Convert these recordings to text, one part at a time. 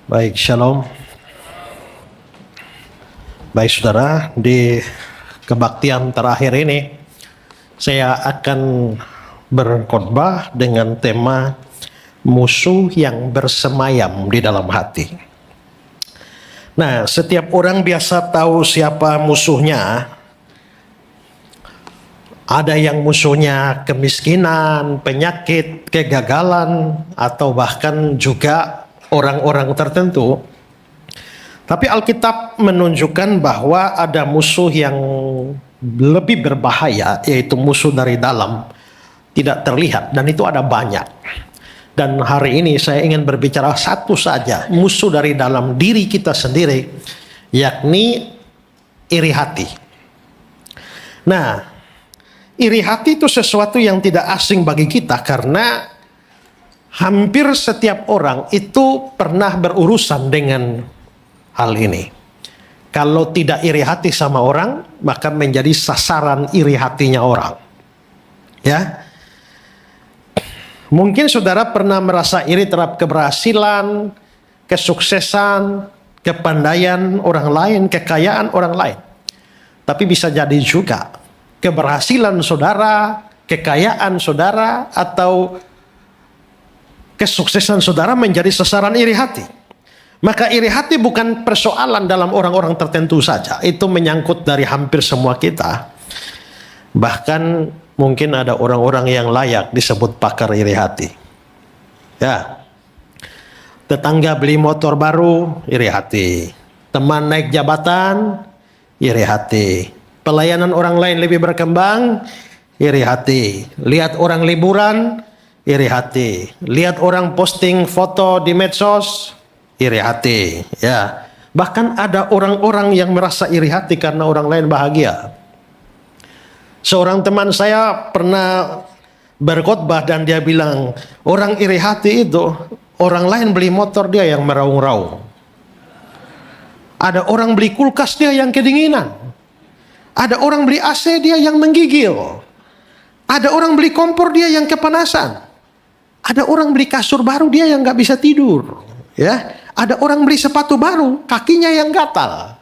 Baik, shalom. Baik saudara, di kebaktian terakhir ini saya akan berkhotbah dengan tema musuh yang bersemayam di dalam hati. Nah, setiap orang biasa tahu siapa musuhnya. Ada yang musuhnya kemiskinan, penyakit, kegagalan, atau bahkan juga orang-orang tertentu. Tapi Alkitab menunjukkan bahwa ada musuh yang lebih berbahaya, yaitu musuh dari dalam, tidak terlihat, dan itu ada banyak. Dan hari ini saya ingin berbicara satu saja, musuh dari dalam diri kita sendiri, yakni iri hati. Nah, iri hati itu sesuatu yang tidak asing bagi kita karena hampir setiap orang itu pernah berurusan dengan hal ini. Kalau tidak iri hati sama orang, maka menjadi sasaran iri hatinya orang. Ya. Mungkin saudara pernah merasa iri terhadap keberhasilan, kesuksesan, kepandaian orang lain, kekayaan orang lain. Tapi bisa jadi juga keberhasilan saudara, kekayaan saudara, atau kesuksesan saudara menjadi sasaran iri hati. Maka iri hati bukan persoalan dalam orang-orang tertentu saja. Itu menyangkut dari hampir semua kita. Bahkan mungkin ada orang-orang yang layak disebut pakar iri hati. Ya. Tetangga beli motor baru, iri hati. Teman naik jabatan, iri hati. Pelayanan orang lain lebih berkembang, iri hati. Lihat orang liburan, iri hati. Lihat orang posting foto di medsos, iri hati. Ya, bahkan ada orang-orang yang merasa iri hati karena orang lain bahagia. Seorang teman saya pernah berkhotbah dan dia bilang, orang iri hati itu orang lain beli motor dia yang meraung-raung. Ada orang beli kulkas dia yang kedinginan. Ada orang beli AC dia yang menggigil. Ada orang beli kompor dia yang kepanasan. Ada orang beli kasur baru dia yang nggak bisa tidur. Ya, ada orang beli sepatu baru kakinya yang gatal.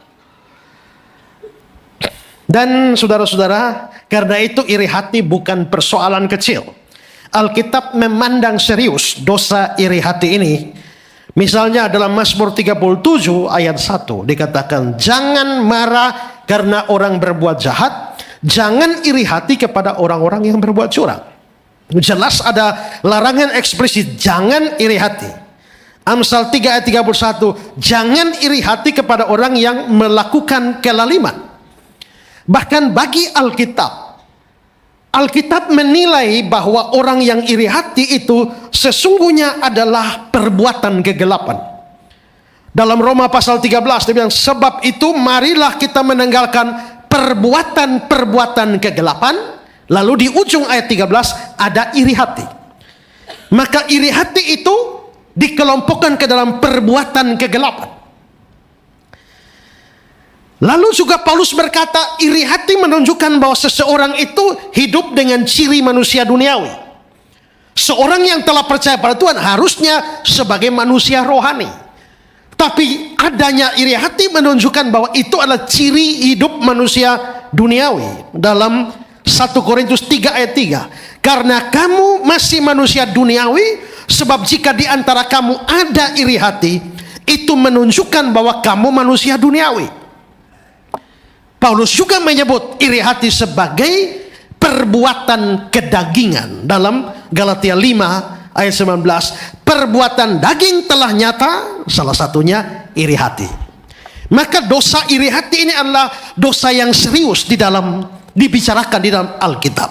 Dan saudara-saudara, karena itu iri hati bukan persoalan kecil. Alkitab memandang serius dosa iri hati ini. Misalnya dalam Mazmur 37 ayat 1 dikatakan, jangan marah karena orang berbuat jahat, jangan iri hati kepada orang-orang yang berbuat curang. Jelas ada larangan eksplisit, jangan iri hati. Amsal 3 ayat 31, jangan iri hati kepada orang yang melakukan kelaliman. Bahkan bagi Alkitab menilai bahwa orang yang iri hati itu sesungguhnya adalah perbuatan kegelapan. Dalam Roma pasal 13 dia bilang, sebab itu marilah kita meninggalkan perbuatan-perbuatan kegelapan. Lalu di ujung ayat 13 ada iri hati. Maka iri hati itu dikelompokkan ke dalam perbuatan kegelapan. Lalu juga Paulus berkata, iri hati menunjukkan bahwa seseorang itu hidup dengan ciri manusia duniawi. Seorang yang telah percaya pada Tuhan harusnya sebagai manusia rohani. Tapi adanya iri hati menunjukkan bahwa itu adalah ciri hidup manusia duniawi. Dalam 1 Korintus 3 ayat 3. Karena kamu masih manusia duniawi, sebab jika di antara kamu ada iri hati, itu menunjukkan bahwa kamu manusia duniawi. Paulus juga menyebut iri hati sebagai perbuatan kedagingan. Dalam Galatia 5 ayat 19, perbuatan daging telah nyata, salah satunya iri hati. Maka dosa iri hati ini adalah dosa yang serius dibicarakan di dalam Alkitab.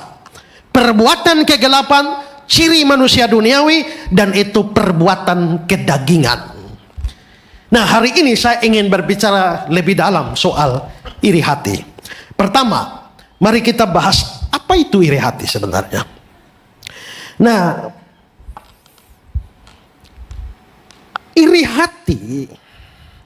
Perbuatan kegelapan, ciri manusia duniawi, dan itu perbuatan kedagingan. Nah, hari ini saya ingin berbicara lebih dalam soal iri hati. Pertama, mari kita bahas apa itu iri hati sebenarnya. Nah, iri hati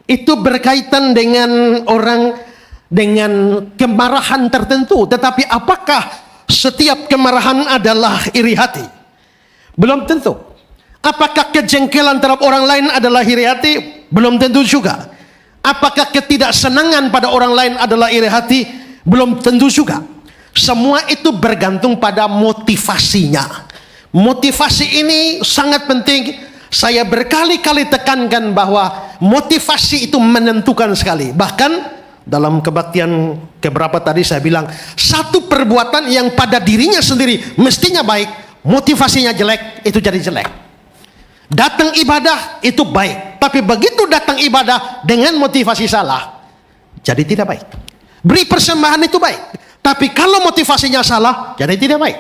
itu berkaitan dengan orang dengan kemarahan tertentu. Tetapi apakah setiap kemarahan adalah iri hati? Belum tentu. Apakah kejengkelan terhadap orang lain adalah iri hati? Belum tentu juga. Apakah ketidaksenangan pada orang lain adalah iri hati? Belum tentu juga. Semua itu bergantung pada motivasinya. Motivasi ini sangat penting. Saya berkali-kali tekankan bahwa motivasi itu menentukan sekali. Bahkan dalam kebaktian keberapa tadi saya bilang, satu perbuatan yang pada dirinya sendiri mestinya baik, motivasinya jelek, itu jadi jelek. Datang ibadah itu baik, tapi begitu datang ibadah dengan motivasi salah, jadi tidak baik. Beri persembahan itu baik, tapi kalau motivasinya salah, jadi tidak baik.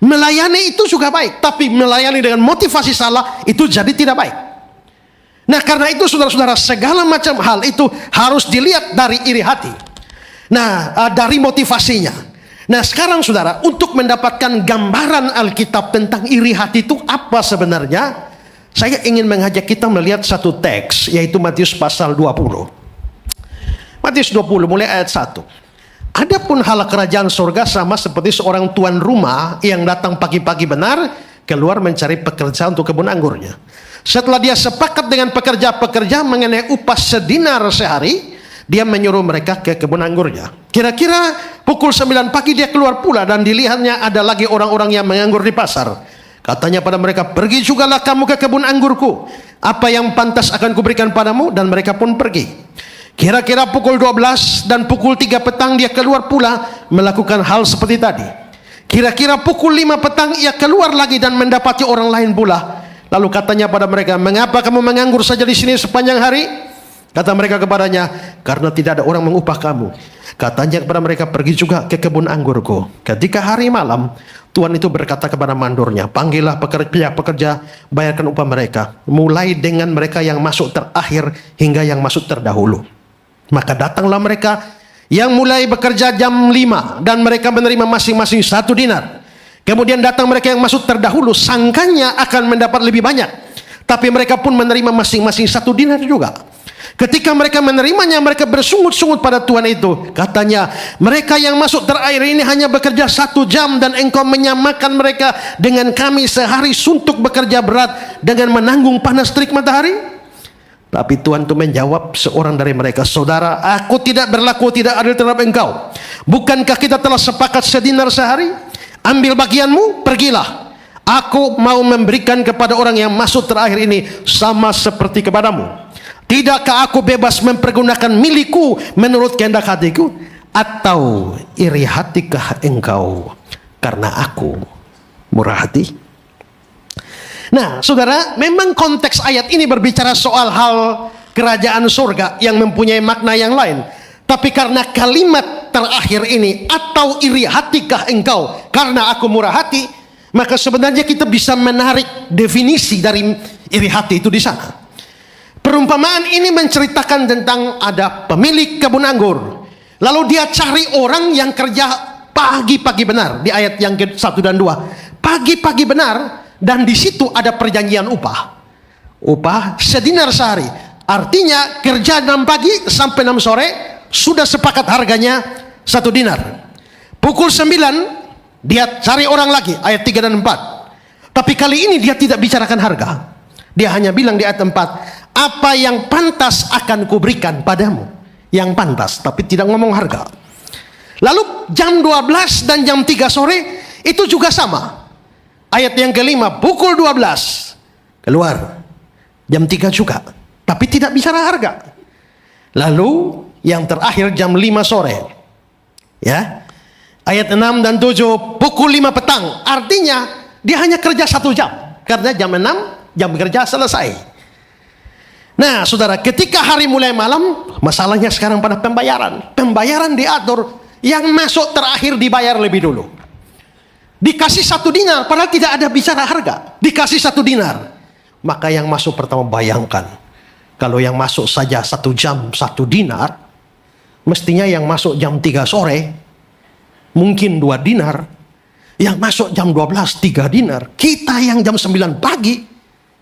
Melayani itu juga baik, tapi melayani dengan motivasi salah, itu jadi tidak baik. Nah, karena itu saudara-saudara, segala macam hal itu harus dilihat dari iri hati. Nah, dari motivasinya. Nah, sekarang saudara, untuk mendapatkan gambaran Alkitab tentang iri hati itu apa sebenarnya, saya ingin mengajak kita melihat satu teks, yaitu Matius pasal 20. Matius 20 mulai ayat 1. Adapun hal kerajaan surga sama seperti seorang tuan rumah yang datang pagi-pagi benar keluar mencari pekerja untuk kebun anggurnya. Setelah dia sepakat dengan pekerja-pekerja mengenai upah sedinar sehari, dia menyuruh mereka ke kebun anggurnya. Kira-kira pukul 9 pagi dia keluar pula, dan dilihatnya ada lagi orang-orang yang menganggur di pasar. Katanya pada mereka, pergi jugalah kamu ke kebun anggurku. Apa yang pantas akan kuberikan padamu? Dan mereka pun pergi. Kira-kira pukul 12 dan pukul 3 petang dia keluar pula melakukan hal seperti tadi. Kira-kira pukul 5 petang ia keluar lagi dan mendapati orang lain pula. Lalu katanya pada mereka, mengapa kamu menganggur saja di sini sepanjang hari? Kata mereka kepadanya, karena tidak ada orang mengupah kamu. Katanya kepada mereka, pergi juga ke kebun anggurku. Ketika hari malam, Tuan itu berkata kepada mandornya, panggillah pekerja-pekerja, bayarkan upah mereka, mulai dengan mereka yang masuk terakhir hingga yang masuk terdahulu. Maka datanglah mereka yang mulai bekerja jam 5, dan mereka menerima masing-masing 1 dinar. Kemudian datang mereka yang masuk terdahulu, sangkanya akan mendapat lebih banyak, tapi mereka pun menerima masing-masing 1 dinar juga. Ketika mereka menerimanya, mereka bersungut-sungut pada Tuhan itu. Katanya, mereka yang masuk terakhir ini hanya bekerja 1 jam, dan engkau menyamakan mereka dengan kami sehari suntuk bekerja berat dengan menanggung panas terik matahari. Tapi Tuhan itu menjawab seorang dari mereka, saudara, aku tidak berlaku tidak adil terhadap engkau. Bukankah kita telah sepakat sedinar sehari? Ambil bagianmu, pergilah. Aku mau memberikan kepada orang yang masuk terakhir ini sama seperti kepadamu. Tidakkah aku bebas mempergunakan milikku menurut kehendak hatiku? Atau iri hatikah engkau karena aku murah hati? Nah, saudara, memang konteks ayat ini berbicara soal hal kerajaan surga yang mempunyai makna yang lain. Tapi karena kalimat terakhir ini, atau iri hatikah engkau karena aku murah hati, maka sebenarnya kita bisa menarik definisi dari iri hati itu di sana. Perumpamaan ini menceritakan tentang ada pemilik kebun anggur. Lalu dia cari orang yang kerja pagi-pagi benar, di ayat yang ke-1 dan 2. Pagi-pagi benar, dan di situ ada perjanjian upah. Upah sedinar sehari. Artinya kerja 6 pagi sampai 6 sore, sudah sepakat harganya 1 dinar. Pukul 9 dia cari orang lagi, ayat 3 dan 4. Tapi kali ini dia tidak bicarakan harga. Dia hanya bilang di ayat 4, apa yang pantas akan kuberikan padamu. Yang pantas, tapi tidak ngomong harga. Lalu jam 12 dan jam 3 sore itu juga sama. Ayat yang ke-5, pukul 12 keluar, jam 3 juga, tapi tidak bicara harga. Lalu yang terakhir jam 5 sore, ya, ayat 6 dan 7, pukul 5 petang. Artinya dia hanya kerja 1 jam, karena jam 6 jam kerja selesai. Nah, saudara, ketika hari mulai malam, masalahnya sekarang pada pembayaran. Pembayaran diatur, yang masuk terakhir dibayar lebih dulu. Dikasih 1 dinar, padahal tidak ada bicara harga. Dikasih 1 dinar. Maka yang masuk pertama, bayangkan, kalau yang masuk saja 1 jam 1 dinar, mestinya yang masuk jam 3 sore mungkin 2 dinar. Yang masuk jam 12 3 dinar. Kita yang jam 9 pagi,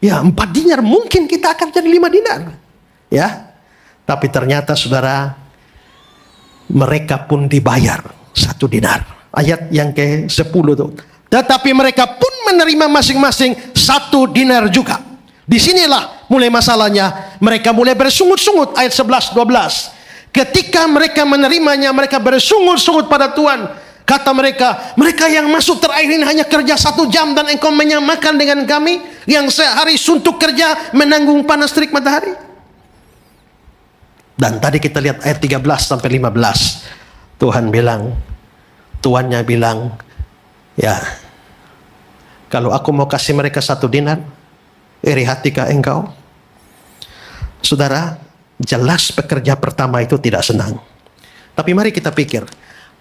ya 4 dinar, mungkin kita akan jadi 5 dinar. Ya. Tapi ternyata saudara, mereka pun dibayar 1 dinar. Ayat yang ke-10 itu. Tetapi mereka pun menerima masing-masing 1 dinar juga. Disinilah mulai masalahnya? Mereka mulai bersungut-sungut, ayat 11-12. Ketika mereka menerimanya, mereka bersungut-sungut pada Tuhan. Kata mereka, mereka yang masuk terakhir ini hanya kerja 1 jam dan engkau menyamakan dengan kami yang sehari suntuk kerja menanggung panas terik matahari. Dan tadi kita lihat ayat 13-15. Tuannya bilang, ya, kalau aku mau kasih mereka 1 dinar, iri hatikah engkau? Saudara, jelas pekerja pertama itu tidak senang. Tapi mari kita pikir,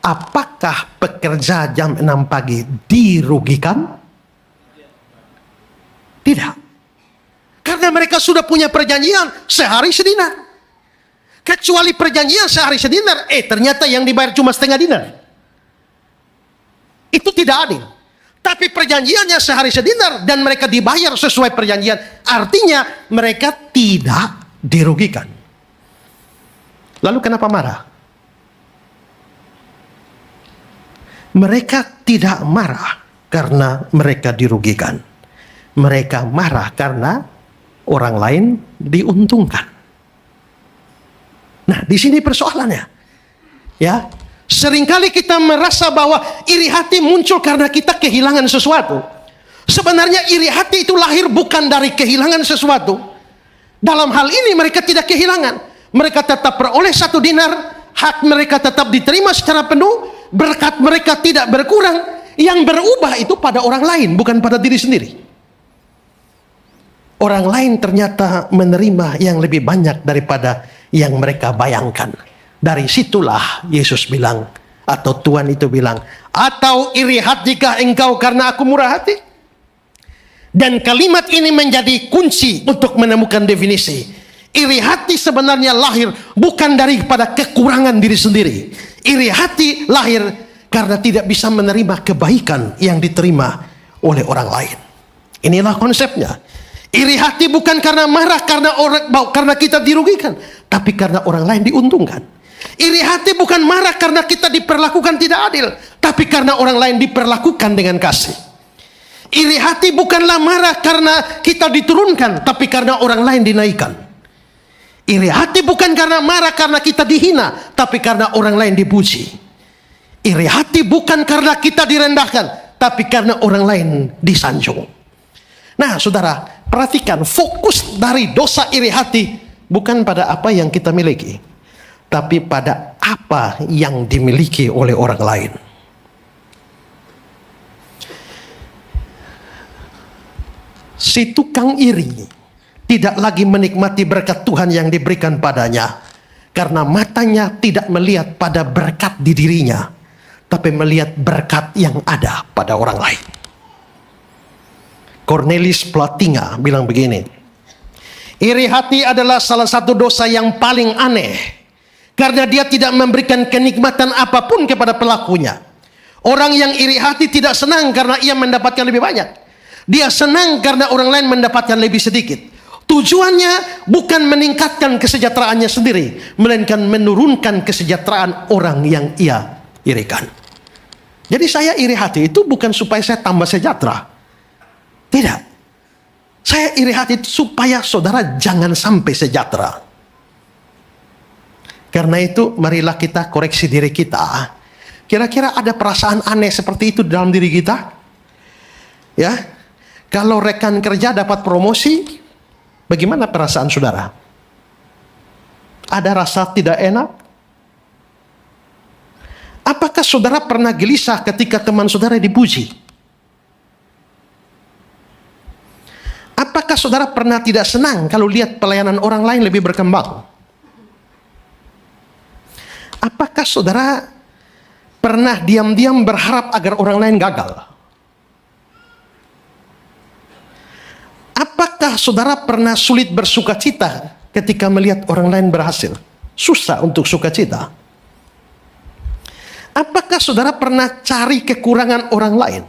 apakah pekerja jam 6 pagi dirugikan? Tidak. Karena mereka sudah punya perjanjian sehari sedinar. Kecuali perjanjian sehari sedinar, ternyata yang dibayar cuma setengah dinar. Itu tidak adil. Tapi perjanjiannya sehari sedinar dan mereka dibayar sesuai perjanjian. Artinya mereka tidak dirugikan. Lalu kenapa marah? Mereka tidak marah karena mereka dirugikan. Mereka marah karena orang lain diuntungkan. Nah, di sini persoalannya. Ya, seringkali kita merasa bahwa iri hati muncul karena kita kehilangan sesuatu. Sebenarnya iri hati itu lahir bukan dari kehilangan sesuatu. Dalam hal ini mereka tidak kehilangan. Mereka tetap beroleh 1 dinar, hak mereka tetap diterima secara penuh, berkat mereka tidak berkurang. Yang berubah itu pada orang lain, bukan pada diri sendiri. Orang lain ternyata menerima yang lebih banyak daripada yang mereka bayangkan. Dari situlah Yesus bilang, atau Tuhan itu bilang, atau iri hatikah engkau karena aku murah hati? Dan kalimat ini menjadi kunci untuk menemukan definisi. Iri hati sebenarnya lahir bukan daripada kekurangan diri sendiri. Iri hati lahir karena tidak bisa menerima kebaikan yang diterima oleh orang lain. Inilah konsepnya. Iri hati bukan karena marah karena kita dirugikan, tapi karena orang lain diuntungkan. Iri hati bukan marah karena kita diperlakukan tidak adil, tapi karena orang lain diperlakukan dengan kasih. Iri hati bukanlah marah karena kita diturunkan, tapi karena orang lain dinaikkan. Iri hati bukan karena marah karena kita dihina, tapi karena orang lain dipuji. Iri hati bukan karena kita direndahkan, tapi karena orang lain disanjung. Nah, saudara, perhatikan, fokus dari dosa iri hati bukan pada apa yang kita miliki, tapi pada apa yang dimiliki oleh orang lain. Si tukang iri tidak lagi menikmati berkat Tuhan yang diberikan padanya, karena matanya tidak melihat pada berkat di dirinya, tapi melihat berkat yang ada pada orang lain. Cornelis Plantinga bilang begini, iri hati adalah salah satu dosa yang paling aneh, karena dia tidak memberikan kenikmatan apapun kepada pelakunya. Orang yang iri hati tidak senang karena ia mendapatkan lebih banyak. Dia senang karena orang lain mendapatkan lebih sedikit. Tujuannya bukan meningkatkan kesejahteraannya sendiri, melainkan menurunkan kesejahteraan orang yang ia irikan. Jadi saya iri hati itu bukan supaya saya tambah sejahtera. Tidak. Saya iri hati itu supaya saudara jangan sampai sejahtera. Karena itu marilah kita koreksi diri kita. Kira-kira ada perasaan aneh seperti itu dalam diri kita? Ya. Kalau rekan kerja dapat promosi, bagaimana perasaan saudara? Ada rasa tidak enak? Apakah saudara pernah gelisah ketika teman saudara dipuji? Apakah saudara pernah tidak senang kalau lihat pelayanan orang lain lebih berkembang? Apakah saudara pernah diam-diam berharap agar orang lain gagal? Apakah saudara pernah sulit bersukacita ketika melihat orang lain berhasil? Susah untuk sukacita. Apakah saudara pernah cari kekurangan orang lain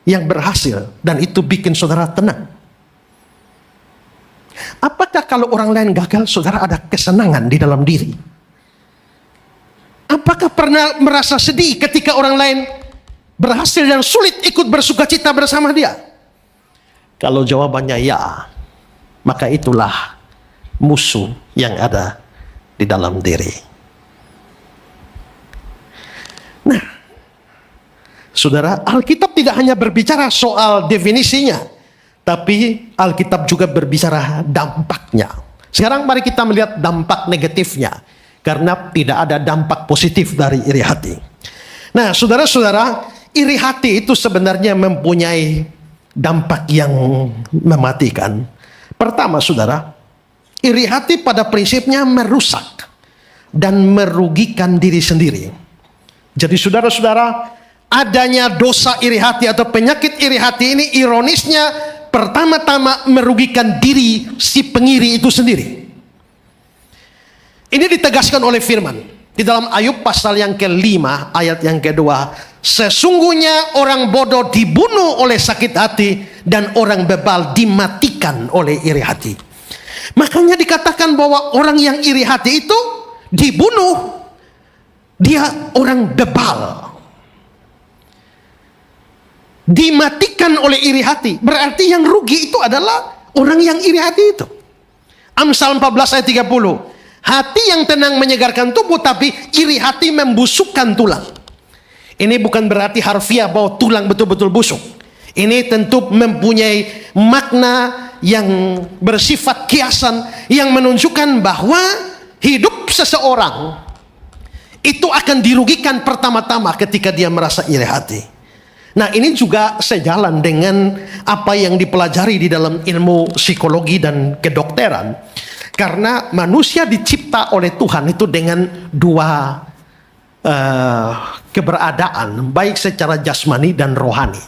yang berhasil dan itu bikin saudara tenang? Apakah kalau orang lain gagal, saudara ada kesenangan di dalam diri? Apakah pernah merasa sedih ketika orang lain berhasil dan sulit ikut bersukacita bersama dia? Kalau jawabannya ya, maka itulah musuh yang ada di dalam diri. Nah, saudara, Alkitab tidak hanya berbicara soal definisinya, tapi Alkitab juga berbicara dampaknya. Sekarang mari kita melihat dampak negatifnya, karena tidak ada dampak positif dari iri hati. Nah, saudara-saudara, iri hati itu sebenarnya mempunyai dampak yang mematikan. Pertama, saudara, iri hati pada prinsipnya merusak dan merugikan diri sendiri. Jadi saudara-saudara, adanya dosa iri hati atau penyakit iri hati ini ironisnya pertama-tama merugikan diri si pengiri itu sendiri. Ini ditegaskan oleh firman di dalam Ayub pasal yang ke-5 ayat yang kedua. Sesungguhnya orang bodoh dibunuh oleh sakit hati dan orang bebal dimatikan oleh iri hati. Makanya dikatakan bahwa orang yang iri hati itu dibunuh. Dia orang bebal. Dimatikan oleh iri hati. Berarti yang rugi itu adalah orang yang iri hati itu. Amsal 14 ayat 30. Hati yang tenang menyegarkan tubuh, tapi iri hati membusukkan tulang. Ini bukan berarti harfiah bahwa tulang betul-betul busuk. Ini tentu mempunyai makna yang bersifat kiasan, yang menunjukkan bahwa hidup seseorang itu akan dirugikan pertama-tama ketika dia merasa iri hati. Nah, ini juga sejalan dengan apa yang dipelajari di dalam ilmu psikologi dan kedokteran. Karena manusia dicipta oleh Tuhan itu dengan dua keberadaan, baik secara jasmani dan rohani.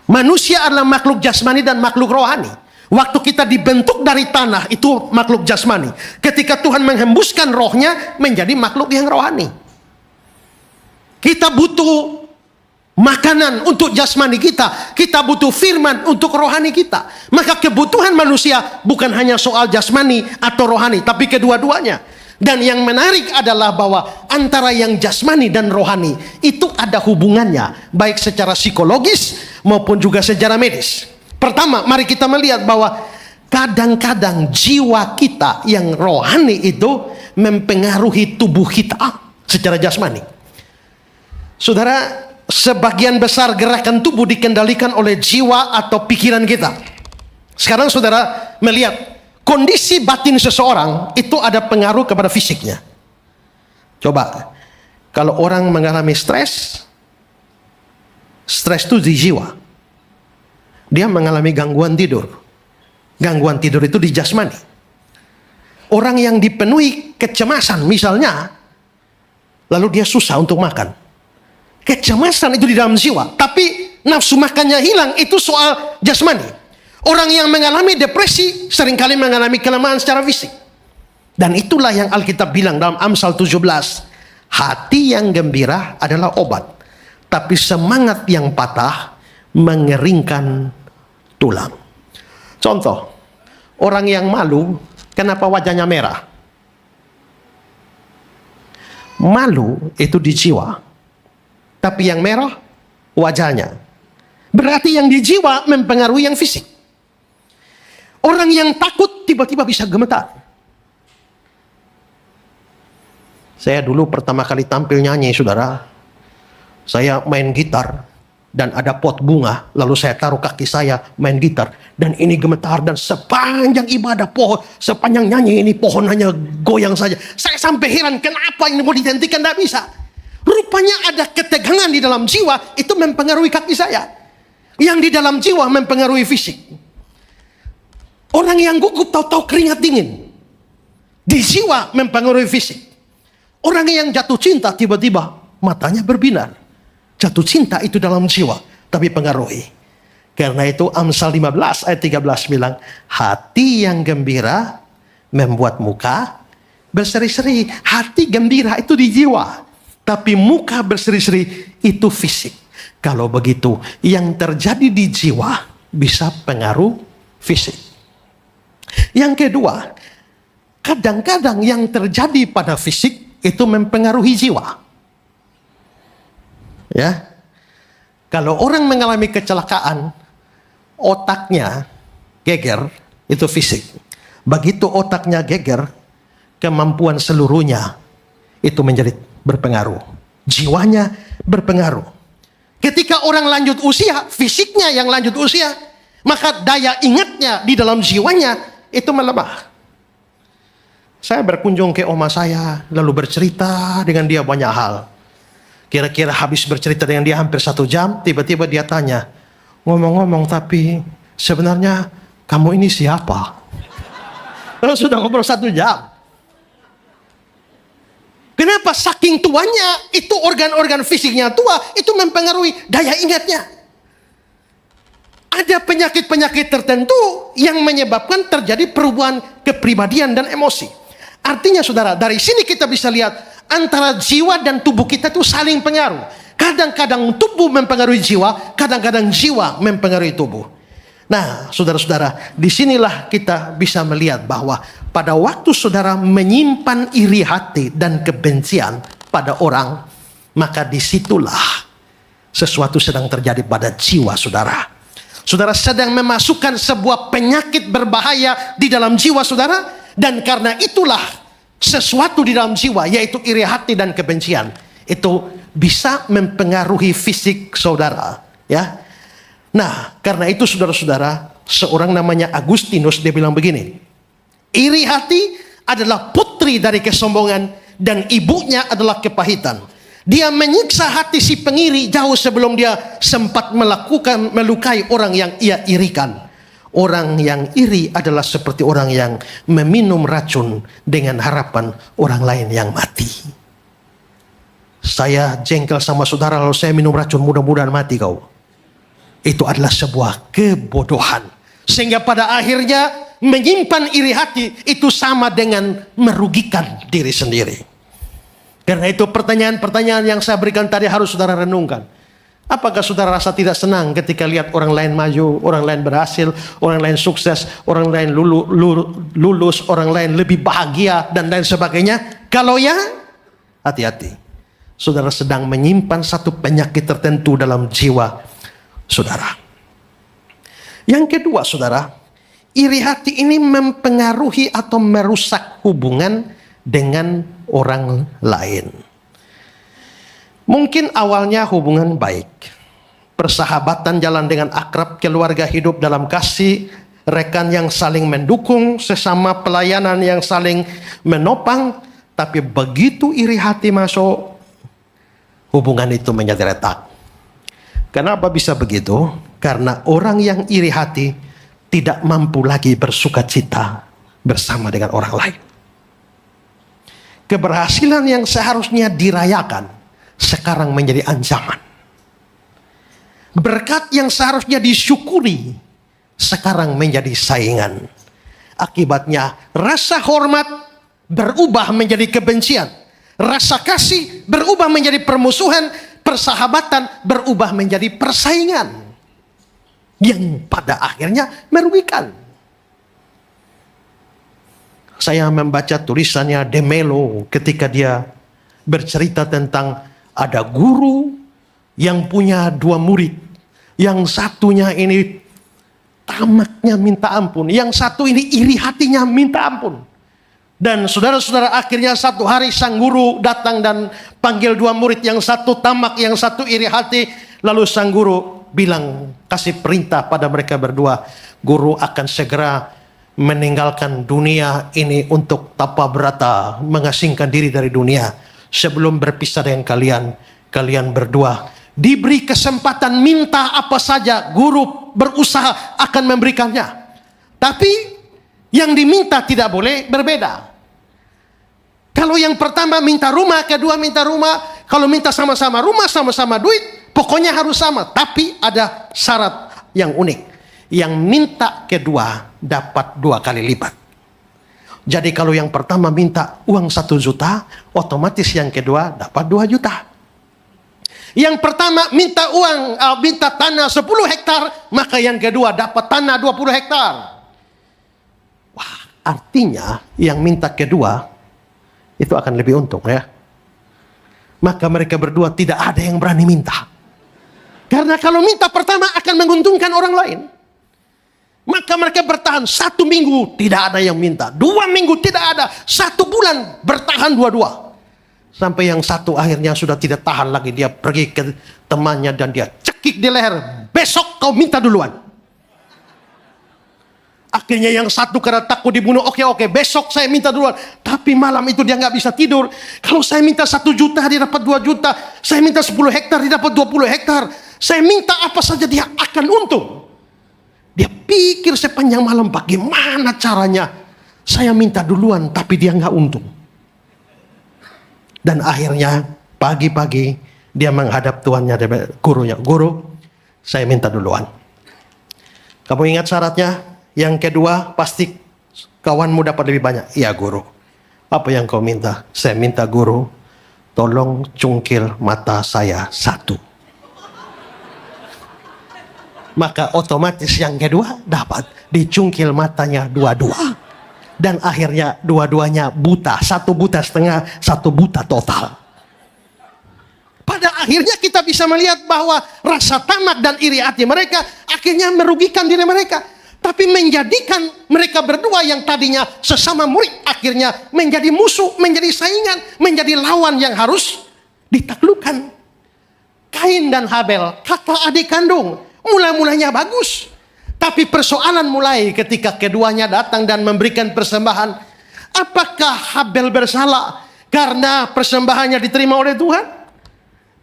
Manusia adalah makhluk jasmani dan makhluk rohani. Waktu kita dibentuk dari tanah, itu makhluk jasmani. Ketika Tuhan menghembuskan rohnya, menjadi makhluk yang rohani. Kita butuh makanan untuk jasmani kita. Kita butuh firman untuk rohani kita. Maka kebutuhan manusia bukan hanya soal jasmani atau rohani, tapi kedua-duanya. Dan yang menarik adalah bahwa antara yang jasmani dan rohani itu ada hubungannya, baik secara psikologis maupun juga secara medis. Pertama, mari kita melihat bahwa kadang-kadang jiwa kita yang rohani itu mempengaruhi tubuh kita secara jasmani. Saudara, sebagian besar gerakan tubuh dikendalikan oleh jiwa atau pikiran kita. Sekarang saudara melihat kondisi batin seseorang itu ada pengaruh kepada fisiknya. Coba, kalau orang mengalami stres itu di jiwa. Dia mengalami gangguan tidur. Gangguan tidur itu di jasmani. Orang yang dipenuhi kecemasan misalnya, lalu dia susah untuk makan. Kecemasan itu di dalam jiwa, tapi nafsu makannya hilang, itu soal jasmani. Orang yang mengalami depresi seringkali mengalami kelemahan secara fisik. Dan itulah yang Alkitab bilang dalam Amsal 17. Hati yang gembira adalah obat, tapi semangat yang patah mengeringkan tulang. Contoh, orang yang malu, kenapa wajahnya merah? Malu itu di jiwa, tapi yang merah wajahnya. Berarti yang di jiwa mempengaruhi yang fisik. Orang yang takut tiba-tiba bisa gemetar. Saya dulu pertama kali tampil nyanyi, saudara. Saya main gitar dan ada pot bunga, lalu saya taruh kaki saya main gitar, dan ini gemetar, dan sepanjang ibadah pohon, sepanjang nyanyi ini pohon hanya goyang saja. Saya sampai heran, kenapa ini mau dihentikan, tidak bisa. Rupanya ada ketegangan di dalam jiwa, itu mempengaruhi kaki saya. Yang di dalam jiwa mempengaruhi fisik. Orang yang gugup tahu-tahu keringat dingin. Di jiwa mempengaruhi fisik. Orang yang jatuh cinta tiba-tiba matanya berbinar. Jatuh cinta itu dalam jiwa, tapi pengaruhi. Karena itu Amsal 15 ayat 13 bilang, hati yang gembira membuat muka berseri-seri. Hati gembira itu di jiwa, tapi muka berseri-seri itu fisik. Kalau begitu, yang terjadi di jiwa bisa pengaruh fisik. Yang kedua, kadang-kadang yang terjadi pada fisik itu mempengaruhi jiwa. Ya, kalau orang mengalami kecelakaan, otaknya geger, Itu fisik. Begitu otaknya geger, kemampuan seluruhnya itu menjadi berpengaruh. Jiwanya berpengaruh. Ketika orang lanjut usia, fisiknya yang lanjut usia, maka daya ingatnya di dalam jiwanya itu melemah. Saya berkunjung ke oma saya, lalu bercerita dengan dia banyak hal. Kira-kira habis bercerita dengan dia hampir 1 jam, tiba-tiba dia tanya, ngomong-ngomong tapi sebenarnya kamu ini siapa? Kalau sudah ngobrol 1 jam. Kenapa? Saking tuanya, itu organ-organ fisiknya tua, itu mempengaruhi daya ingatnya. Ada penyakit-penyakit tertentu yang menyebabkan terjadi perubahan kepribadian dan emosi. Artinya saudara, dari sini kita bisa lihat antara jiwa dan tubuh kita itu saling pengaruh. Kadang-kadang tubuh mempengaruhi jiwa, kadang-kadang jiwa mempengaruhi tubuh. Nah, saudara-saudara, disinilah kita bisa melihat bahwa pada waktu saudara menyimpan iri hati dan kebencian pada orang, maka disitulah sesuatu sedang terjadi pada jiwa saudara. Saudara sedang memasukkan sebuah penyakit berbahaya di dalam jiwa saudara, dan karena itulah sesuatu di dalam jiwa, yaitu iri hati dan kebencian, itu bisa mempengaruhi fisik saudara, ya. Nah, karena itu saudara-saudara, seorang namanya Agustinus, dia bilang begini, iri hati adalah putri dari kesombongan dan ibunya adalah kepahitan. Dia menyiksa hati si pengiri jauh sebelum dia sempat melukai orang yang ia irikan. Orang yang iri adalah seperti orang yang meminum racun dengan harapan orang lain yang mati. Saya jengkel sama saudara kalau saya minum racun, mudah-mudahan mati kau. Itu adalah sebuah kebodohan. Sehingga pada akhirnya menyimpan iri hati itu sama dengan merugikan diri sendiri. Karena itu pertanyaan-pertanyaan yang saya berikan tadi harus saudara renungkan. Apakah saudara rasa tidak senang ketika lihat orang lain maju, orang lain berhasil, orang lain sukses, orang lain lulus, orang lain lebih bahagia, dan lain sebagainya? Kalau ya, hati-hati. Saudara sedang menyimpan satu penyakit tertentu dalam jiwa saudara. Yang kedua saudara, iri hati ini mempengaruhi atau merusak hubungan dengan orang lain. Mungkin awalnya hubungan baik, persahabatan jalan dengan akrab, keluarga hidup dalam kasih, rekan yang saling mendukung, sesama pelayanan yang saling menopang. Tapi begitu iri hati masuk, hubungan itu menjadi retak. Kenapa bisa begitu? Karena orang yang iri hati tidak mampu lagi bersuka cita bersama dengan orang lain. Keberhasilan yang seharusnya dirayakan sekarang menjadi ancaman. Berkat yang seharusnya disyukuri sekarang menjadi saingan. Akibatnya rasa hormat berubah menjadi kebencian, rasa kasih berubah menjadi permusuhan, persahabatan berubah menjadi persaingan yang pada akhirnya merugikan. Saya membaca tulisannya De Mello ketika dia bercerita tentang ada guru yang punya 2 murid. Yang satunya ini tamaknya minta ampun, yang satu ini iri hatinya minta ampun. Dan saudara-saudara, akhirnya satu hari sang guru datang dan panggil 2 murid, yang satu tamak, yang satu iri hati. Lalu sang guru bilang, kasih perintah pada mereka berdua, guru akan segera meninggalkan dunia ini untuk tapa berata, mengasingkan diri dari dunia. Sebelum berpisah dengan kalian, kalian berdua diberi kesempatan minta apa saja, guru berusaha akan memberikannya. Tapi yang diminta tidak boleh berbeda. Kalau yang pertama minta rumah, kedua minta rumah. Kalau minta sama-sama rumah, sama-sama duit, pokoknya harus sama. Tapi ada syarat yang unik. Yang minta kedua dapat 2 kali lipat. Jadi kalau yang pertama minta uang 1 juta, otomatis yang kedua dapat 2 juta. Yang pertama minta uang, minta tanah 10 hektar, maka yang kedua dapat tanah 20 hektar. Wah, artinya yang minta kedua itu akan lebih untung ya. Maka mereka berdua tidak ada yang berani minta. Karena kalau minta pertama akan menguntungkan orang lain. Maka mereka bertahan 1 minggu tidak ada yang minta, 2 minggu tidak ada, 1 bulan bertahan dua-dua. Sampai yang satu akhirnya sudah tidak tahan lagi, dia pergi ke temannya dan dia cekik di leher, besok kau minta duluan. Akhirnya yang satu karena takut dibunuh, oke, besok saya minta duluan. Tapi malam itu dia nggak bisa tidur. Kalau saya minta 1 juta, dia dapat 2 juta. Saya minta 10 hektar, dia dapat 20 hektar. Saya minta apa saja, dia akan untung. Dia pikir sepanjang malam, bagaimana caranya saya minta duluan, tapi dia nggak untung. Dan akhirnya pagi-pagi dia menghadap tuannya, gurunya. Guru, saya minta duluan. Kamu ingat syaratnya? Yang kedua, pasti kawanmu dapat lebih banyak. Iya guru. Apa yang kau minta? Saya minta guru, tolong cungkil mata saya 1. Maka otomatis yang kedua dapat dicungkil matanya 2-2. Dan akhirnya dua-duanya buta. 1 buta setengah, 1 buta total. Pada akhirnya kita bisa melihat bahwa rasa tamak dan iri hati mereka akhirnya merugikan diri mereka. Tapi menjadikan mereka berdua yang tadinya sesama murid akhirnya menjadi musuh, menjadi saingan, menjadi lawan yang harus ditaklukkan. Kain dan Habel, kakak adik kandung, mulai-mulanya bagus. Tapi persoalan mulai ketika keduanya datang dan memberikan persembahan. Apakah Habel bersalah karena persembahannya diterima oleh Tuhan?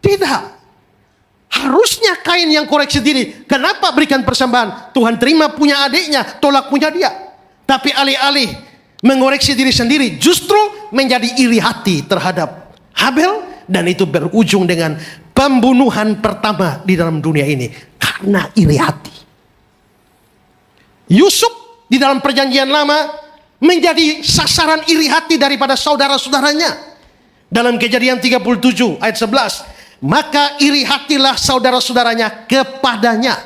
Tidak. Harusnya Kain yang koreksi diri. Kenapa berikan persembahan? Tuhan terima punya adiknya, tolak punya dia. Tapi alih-alih mengoreksi diri sendiri, justru menjadi iri hati terhadap Habel. Dan itu berujung dengan pembunuhan pertama di dalam dunia ini. Karena iri hati. Yusuf di dalam perjanjian lama menjadi sasaran iri hati daripada saudara-saudaranya. Dalam Kejadian 37 ayat 11. Maka iri hatilah saudara-saudaranya kepadanya.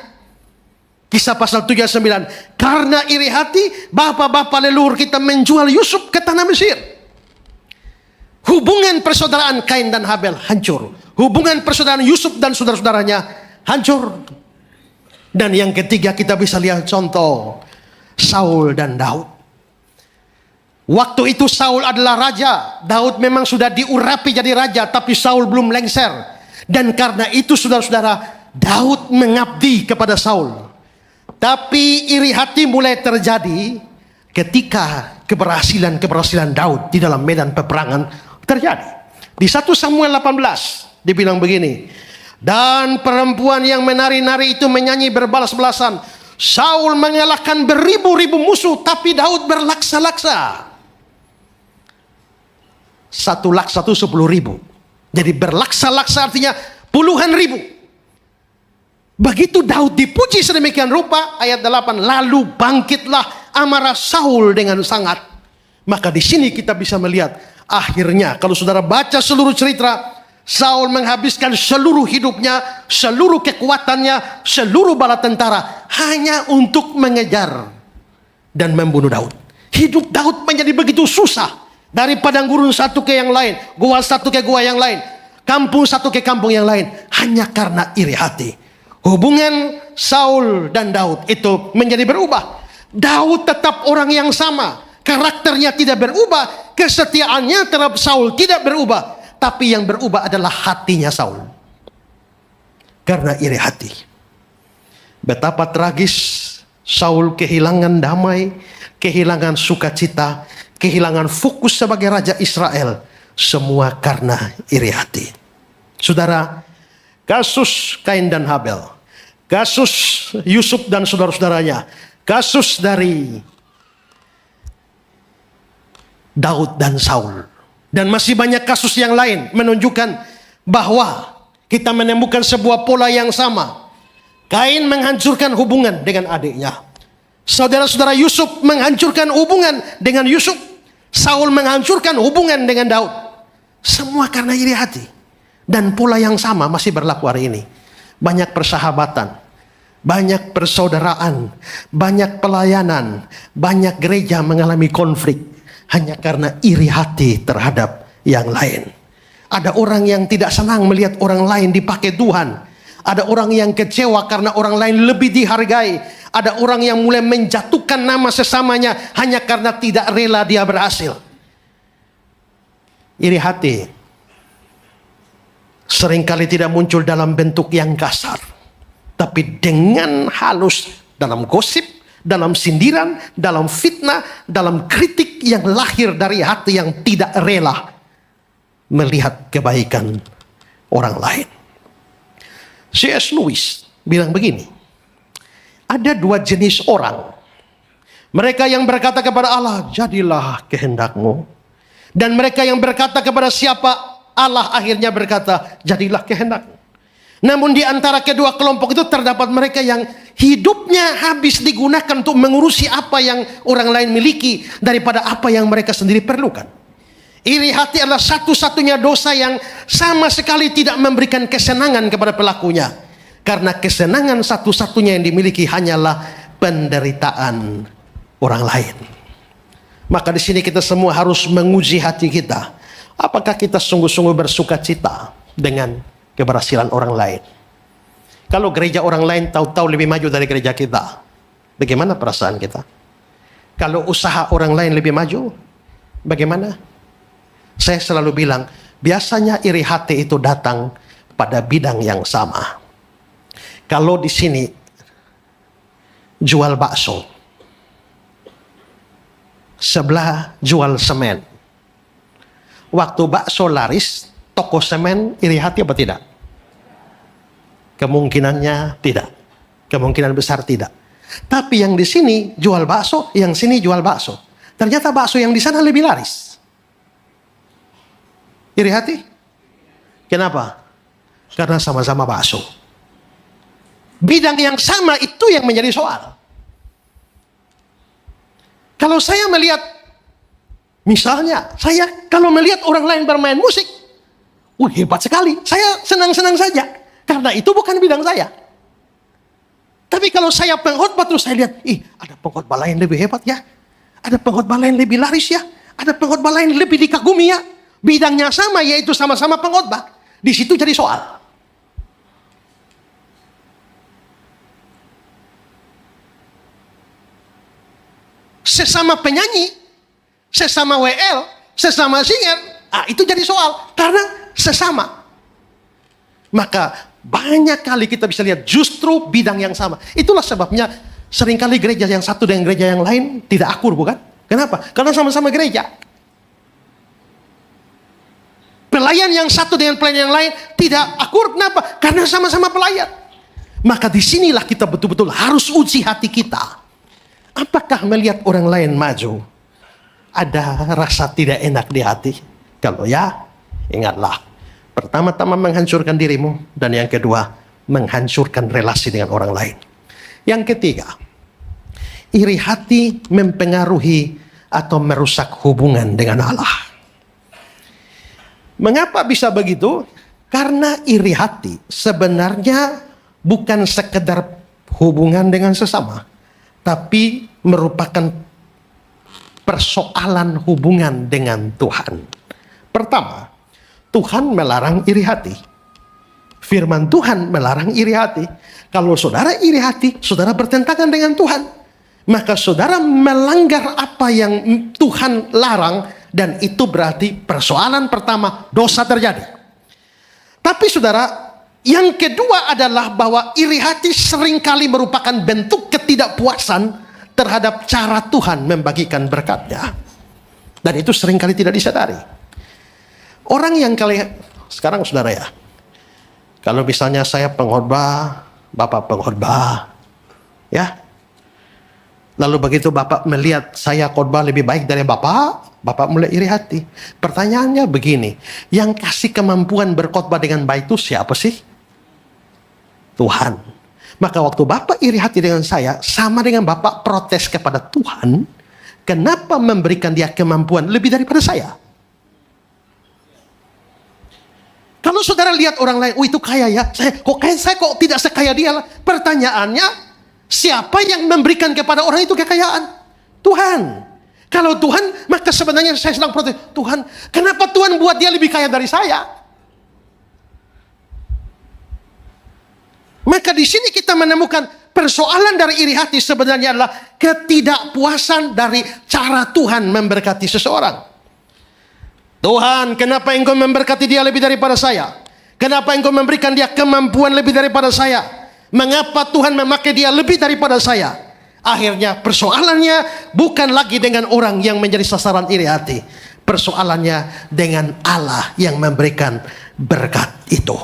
Kisah pasal 7 ayat 9. Karena iri hati, bapak-bapak leluhur kita menjual Yusuf ke tanah Mesir. Hubungan persaudaraan Kain dan Habel hancur. Hubungan persaudaraan Yusuf dan saudara-saudaranya hancur. Dan yang ketiga kita bisa lihat contoh Saul dan Daud. Waktu itu Saul adalah raja. Daud memang sudah diurapi jadi raja, tapi Saul belum lengser. Dan karena itu saudara-saudara, Daud mengabdi kepada Saul. Tapi iri hati mulai terjadi ketika keberhasilan Daud di dalam medan peperangan terjadi. Di 1 Samuel 18 dibilang begini. Dan perempuan yang menari-nari itu menyanyi berbalas-balasan. Saul mengalahkan beribu-ribu musuh, tapi Daud berlaksa-laksa. 1 laksa itu 10.000. Jadi berlaksa-laksa artinya puluhan ribu. Begitu Daud dipuji sedemikian rupa, ayat 8, lalu bangkitlah amarah Saul dengan sangat. Maka di sini kita bisa melihat akhirnya kalau saudara baca seluruh cerita, Saul menghabiskan seluruh hidupnya, seluruh kekuatannya, seluruh bala tentara hanya untuk mengejar dan membunuh Daud. Hidup Daud menjadi begitu susah. Dari padang gurun satu ke yang lain, gua satu ke gua yang lain, kampung satu ke kampung yang lain, hanya karena iri hati. Hubungan Saul dan Daud itu menjadi berubah. Daud tetap orang yang sama, karakternya tidak berubah, kesetiaannya terhadap Saul tidak berubah, tapi yang berubah adalah hatinya Saul. Karena iri hati. Betapa tragis Saul kehilangan damai, kehilangan sukacita, kehilangan fokus sebagai raja Israel. Semua karena iri hati. Saudara, kasus Kain dan Habel, kasus Yusuf dan saudara-saudaranya, kasus dari Daud dan Saul, dan masih banyak kasus yang lain menunjukkan bahwa kita menemukan sebuah pola yang sama. Kain menghancurkan hubungan dengan adiknya. Saudara-saudara Yusuf menghancurkan hubungan dengan Yusuf. Saul menghancurkan hubungan dengan Daud. Semua karena iri hati. Dan pola yang sama masih berlaku hari ini. Banyak persahabatan, banyak persaudaraan, banyak pelayanan, banyak gereja mengalami konflik hanya karena iri hati terhadap yang lain. Ada orang yang tidak senang melihat orang lain dipakai Tuhan. Ada orang yang kecewa karena orang lain lebih dihargai. Ada orang yang mulai menjatuhkan nama sesamanya hanya karena tidak rela dia berhasil. Iri hati seringkali tidak muncul dalam bentuk yang kasar, tapi dengan halus, dalam gosip, dalam sindiran, dalam fitnah, dalam kritik yang lahir dari hati yang tidak rela melihat kebaikan orang lain. C.S. Lewis bilang begini, ada dua jenis orang. Mereka yang berkata kepada Allah, jadilah kehendakmu. Dan mereka yang berkata kepada siapa, Allah akhirnya berkata, jadilah kehendakmu. Namun di antara kedua kelompok itu terdapat mereka yang hidupnya habis digunakan untuk mengurusi apa yang orang lain miliki daripada apa yang mereka sendiri perlukan. Iri hati adalah satu-satunya dosa yang sama sekali tidak memberikan kesenangan kepada pelakunya. Karena kesenangan satu-satunya yang dimiliki hanyalah penderitaan orang lain. Maka di sini kita semua harus menguji hati kita. Apakah kita sungguh-sungguh bersuka cita dengan keberhasilan orang lain? Kalau gereja orang lain tahu-tahu lebih maju dari gereja kita, bagaimana perasaan kita? Kalau usaha orang lain lebih maju, bagaimana? Saya selalu bilang, biasanya iri hati itu datang pada bidang yang sama. Kalau di sini jual bakso, sebelah jual semen. Waktu bakso laris, toko semen iri hati apa tidak? Kemungkinannya tidak. Kemungkinan besar tidak. Tapi yang di sini jual bakso, yang sini jual bakso. Ternyata bakso yang di sana lebih laris. Iri hati? Kenapa? Karena sama-sama bakso. Bidang yang sama itu yang menjadi soal. Kalau saya melihat, misalnya, saya kalau melihat orang lain bermain musik, hebat sekali. Saya senang-senang saja. Karena itu bukan bidang saya. Tapi kalau saya pengkhotbah terus saya lihat, ada pengkhotbah lain lebih hebat ya. Ada pengkhotbah lain lebih laris ya. Ada pengkhotbah lain lebih dikagumi ya. Bidangnya sama, yaitu sama-sama pengkhotbah. Di situ jadi soal. Sesama penyanyi, sesama WL, sesama singer, itu jadi soal karena sesama. Maka banyak kali kita bisa lihat justru bidang yang sama. Itulah sebabnya seringkali gereja yang satu dengan gereja yang lain tidak akur, bukan? Kenapa? Karena sama-sama gereja. Pelayan yang satu dengan pelayan yang lain tidak akur, kenapa? Karena sama-sama pelayan. Maka disinilah kita betul-betul harus uji hati kita. Apakah melihat orang lain maju ada rasa tidak enak di hati? Kalau ya, ingatlah. Pertama-tama menghancurkan dirimu. Dan yang kedua, menghancurkan relasi dengan orang lain. Yang ketiga, iri hati mempengaruhi atau merusak hubungan dengan Allah. Mengapa bisa begitu? Karena iri hati sebenarnya bukan sekedar hubungan dengan sesama, tapi merupakan persoalan hubungan dengan Tuhan. Pertama, Tuhan melarang iri hati. Firman Tuhan melarang iri hati. Kalau saudara iri hati, saudara bertentangan dengan Tuhan. Maka saudara melanggar apa yang Tuhan larang, dan itu berarti persoalan pertama, dosa terjadi. Tapi saudara, yang kedua adalah bahwa iri hati seringkali merupakan bentuk ketidakpuasan terhadap cara Tuhan membagikan berkat-Nya. Dan itu seringkali tidak disadari. Orang yang sekarang saudara ya, kalau misalnya saya pengkhotbah, Bapak pengkhotbah, ya. Lalu begitu Bapak melihat saya khotbah lebih baik dari Bapak mulai iri hati. Pertanyaannya begini, yang kasih kemampuan berkhotbah dengan baik itu siapa sih? Tuhan. Maka waktu Bapak iri hati dengan saya, sama dengan Bapak protes kepada Tuhan, kenapa memberikan dia kemampuan lebih daripada saya? Kalau saudara lihat orang lain, itu kaya ya, saya kok tidak sekaya dia. Pertanyaannya, siapa yang memberikan kepada orang itu kekayaan? Tuhan. Kalau Tuhan, maka sebenarnya saya sedang protes, Tuhan, kenapa Tuhan buat dia lebih kaya dari saya? Maka di sini kita menemukan persoalan dari iri hati sebenarnya adalah ketidakpuasan dari cara Tuhan memberkati seseorang. Tuhan, kenapa engkau memberkati dia lebih daripada saya? Kenapa engkau memberikan dia kemampuan lebih daripada saya? Mengapa Tuhan memakai dia lebih daripada saya? Akhirnya persoalannya bukan lagi dengan orang yang menjadi sasaran iri hati. Persoalannya dengan Allah yang memberikan berkat itu.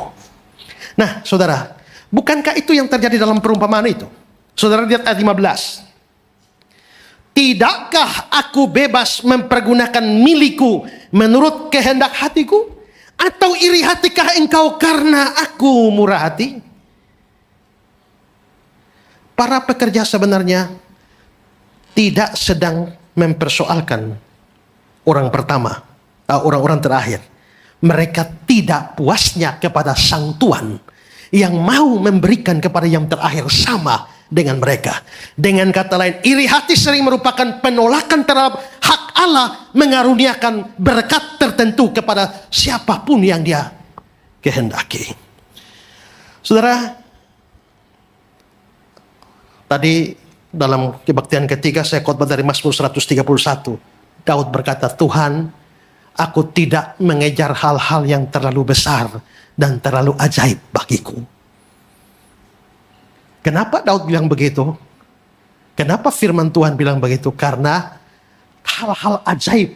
Nah, saudara, bukankah itu yang terjadi dalam perumpamaan itu? Saudara lihat ayat 15. Tidakkah aku bebas mempergunakan milikku menurut kehendak hatiku? Atau iri hatikah engkau karena aku murah hati? Para pekerja sebenarnya tidak sedang mempersoalkan orang pertama, orang-orang terakhir. Mereka tidak puasnya kepada Sang Tuhan yang mau memberikan kepada yang terakhir sama dengan mereka. Dengan kata lain, iri hati sering merupakan penolakan terhadap hak Allah mengaruniakan berkat tertentu kepada siapapun yang dia kehendaki. Saudara, tadi dalam kebaktian ketiga saya khotbah dari Mazmur 131. Daud berkata, Tuhan, aku tidak mengejar hal-hal yang terlalu besar dan terlalu ajaib bagiku. Kenapa Daud bilang begitu? Kenapa firman Tuhan bilang begitu? Karena hal-hal ajaib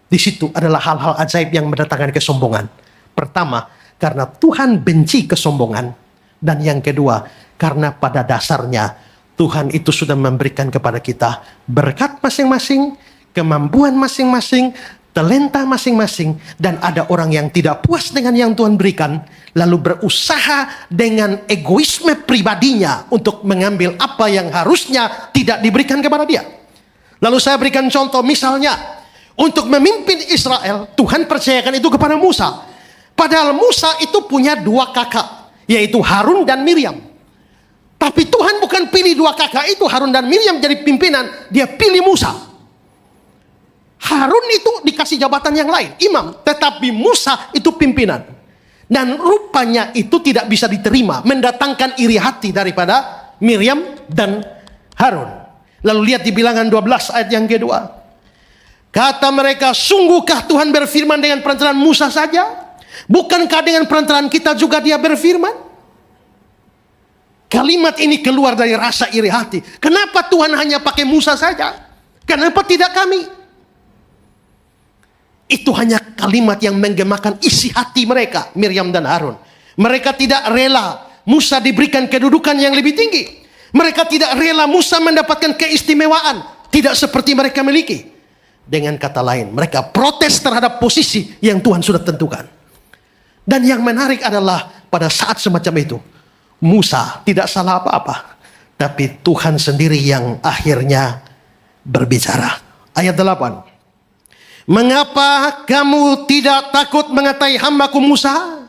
di situ adalah hal-hal ajaib yang mendatangkan kesombongan. Pertama, karena Tuhan benci kesombongan. Dan yang kedua, karena pada dasarnya Tuhan itu sudah memberikan kepada kita berkat masing-masing, kemampuan masing-masing, talenta masing-masing, dan ada orang yang tidak puas dengan yang Tuhan berikan, lalu berusaha dengan egoisme pribadinya untuk mengambil apa yang harusnya tidak diberikan kepada dia. Lalu saya berikan contoh, misalnya untuk memimpin Israel, Tuhan percayakan itu kepada Musa. Padahal Musa itu punya dua kakak, yaitu Harun dan Miriam. Tapi Tuhan bukan pilih dua kakak itu, Harun dan Miriam jadi pimpinan, dia pilih Musa. Harun itu dikasih jabatan yang lain, imam, tetapi Musa itu pimpinan. Dan rupanya itu tidak bisa diterima, mendatangkan iri hati daripada Miriam dan Harun. Lalu lihat di Bilangan 12 ayat yang kedua. Kata mereka, sungguhkah Tuhan berfirman dengan perantaraan Musa saja? Bukankah dengan perantaraan kita juga dia berfirman? Kalimat ini keluar dari rasa iri hati. Kenapa Tuhan hanya pakai Musa saja? Kenapa tidak kami? Itu hanya kalimat yang menggemakan isi hati mereka, Miriam dan Harun. Mereka tidak rela Musa diberikan kedudukan yang lebih tinggi. Mereka tidak rela Musa mendapatkan keistimewaan, tidak seperti mereka miliki. Dengan kata lain, mereka protes terhadap posisi yang Tuhan sudah tentukan. Dan yang menarik adalah pada saat semacam itu, Musa tidak salah apa-apa, tapi Tuhan sendiri yang akhirnya berbicara. Ayat 8. Mengapa kamu tidak takut mengatai hambaku Musa?